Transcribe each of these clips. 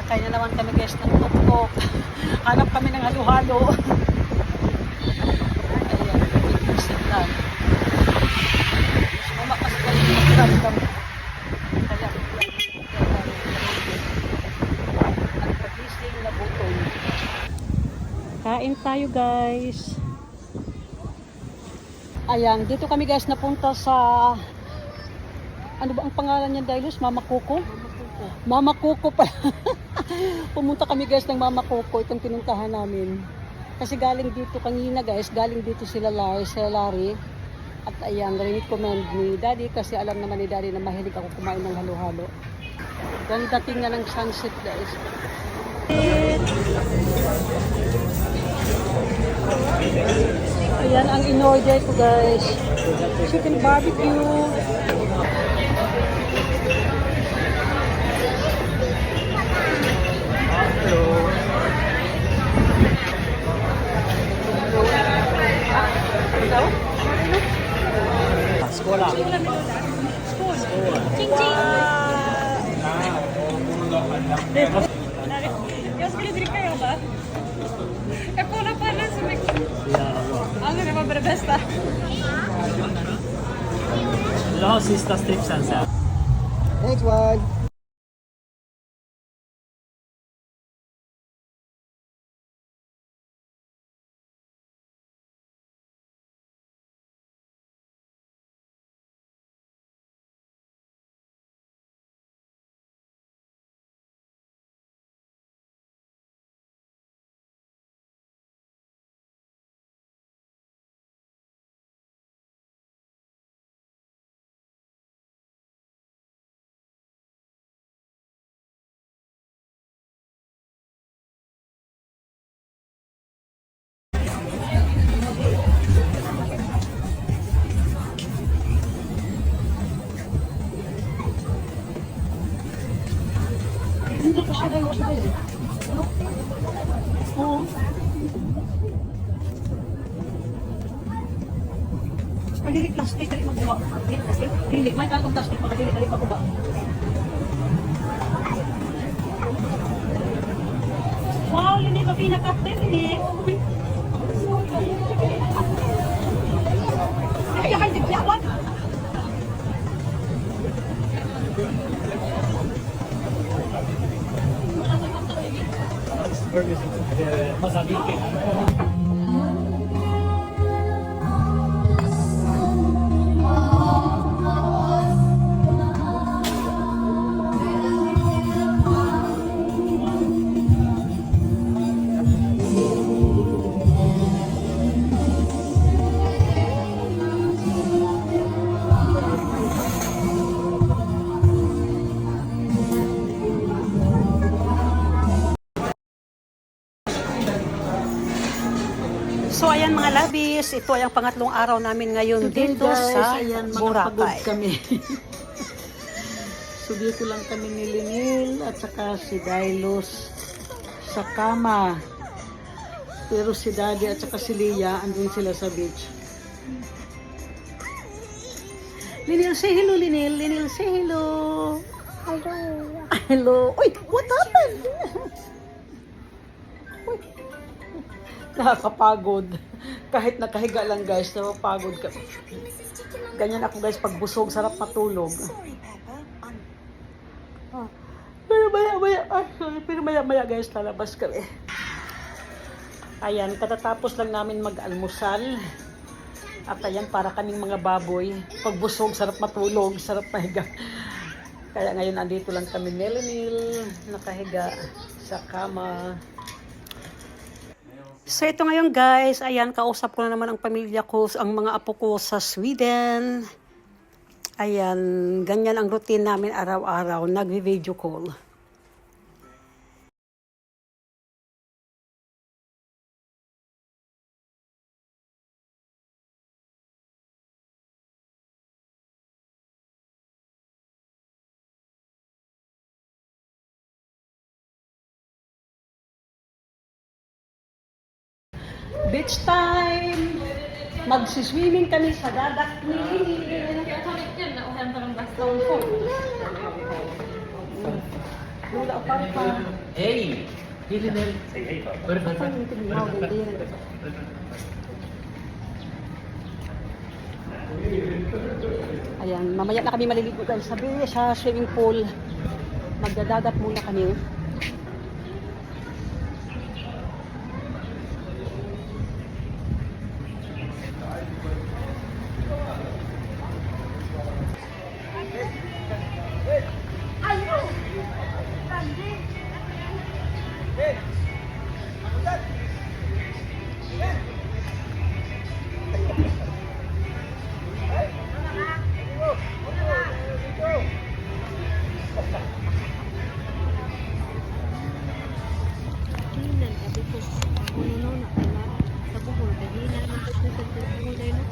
Kaya na naman kami guys ng tuktok. Hanap kami ng halo-halo. Ayan, isip lang. Mama kasi kami magkaramdam. Kaya ang pagising na butong. Kain tayo guys. Ayan, dito kami guys napunta sa ano ba ang pangalan niya, Dailos? Mama Coco? Mama Coco pa. Pumunta kami guys ng Mama Coco, itong pinuntahan namin. Kasi galing dito kanina guys, galing dito sila Larry. At ayan, recommend ni Daddy kasi alam naman ni Daddy na mahilig ako kumain ng halo-halo. Ganda tingnan ng sunset guys. Ayan ang in-order ko guys. Chicken barbecue. Sekolah. Ching ching. Jag skulle dricka jobbat. Jag kollar på henne så mycket. Ja. Ja, det var det bästa. Vill du ha sista stripsen sen? Next one. Hindi ko siya kayo siya eh. Oo. Pagdilik plastic, dali magbuwa. Dilik, may kantong plastic, pagdilik, dali magbuwa. Wow, yun yung pinaka-captain eh. Kaya kayo digyawan. So ayan mga labis, ito ay ang pangatlong araw namin ngayon dito sa Boracay. Kami. Subi ko lang kami ni Linil at saka si Dailos sa kama. Pero si Daddy at saka si Lia andun sila sa beach. Linil, say hello Linil. Linil, say hello. Hello. Hello. Uy, what happened? Uy. Nakakapagod. Kahit nakahiga lang guys, napapagod ka. Ganyan ako guys, pag busog, sarap matulog. Pero maya guys, lalabas kami. Ayan, katatapos lang namin mag-almusal. At ayan, para kaming mga baboy. Pag busog, sarap matulog, sarap mahiga. Kaya ngayon, andito lang kami nil-nil, nakahiga sa kama. So ito ngayon guys, ayan, kausap ko na naman ang pamilya ko, ang mga apo ko sa Sweden. Ayan, ganyan ang routine namin araw-araw, nagvi-video call. Beach time! Magsiswimming kami sa dagat ni wala ang parpa. Hey! Hillinel. Say hey, Papa. Saan yung tingin mo? Ganda. Ayan, mamaya na kami maliligo guys sa swimming pool. Magdadagat muna kami.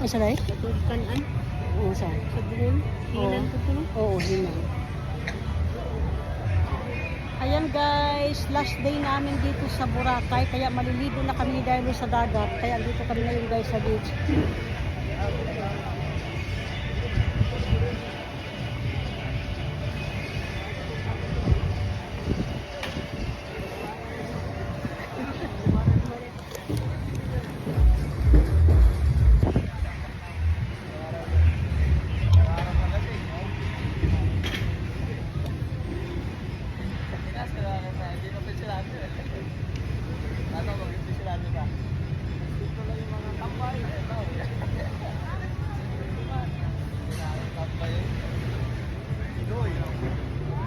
Ay, sanay? Oo, saan? Oo, hinan. Ayan guys, last day namin dito sa Boracay. Kaya maliligo na kami dahil sa dagat. Kaya dito kami ngayon guys sa beach.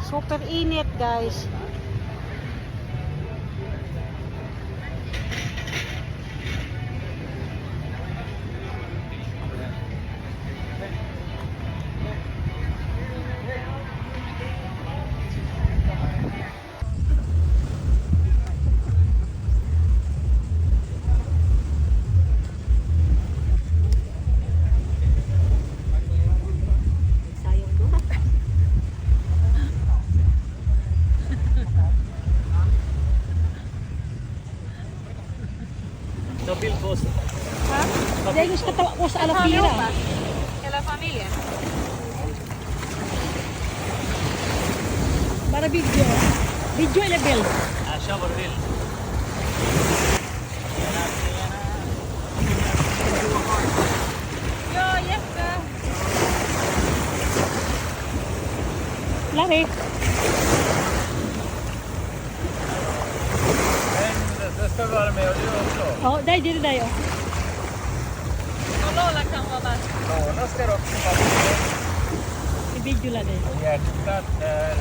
Super init guys. No bill cost. Ha? Dahil gusto katawa ko sa Alapira. Que la familia. Para video. Video level. Shower bill. Yo, yes, sir. Lari. Det ska vara med och du också. Oh, dai dito dayo. Och Lola kan vara med. Låna ska du också vara med. I video la dai. Hjärtat där.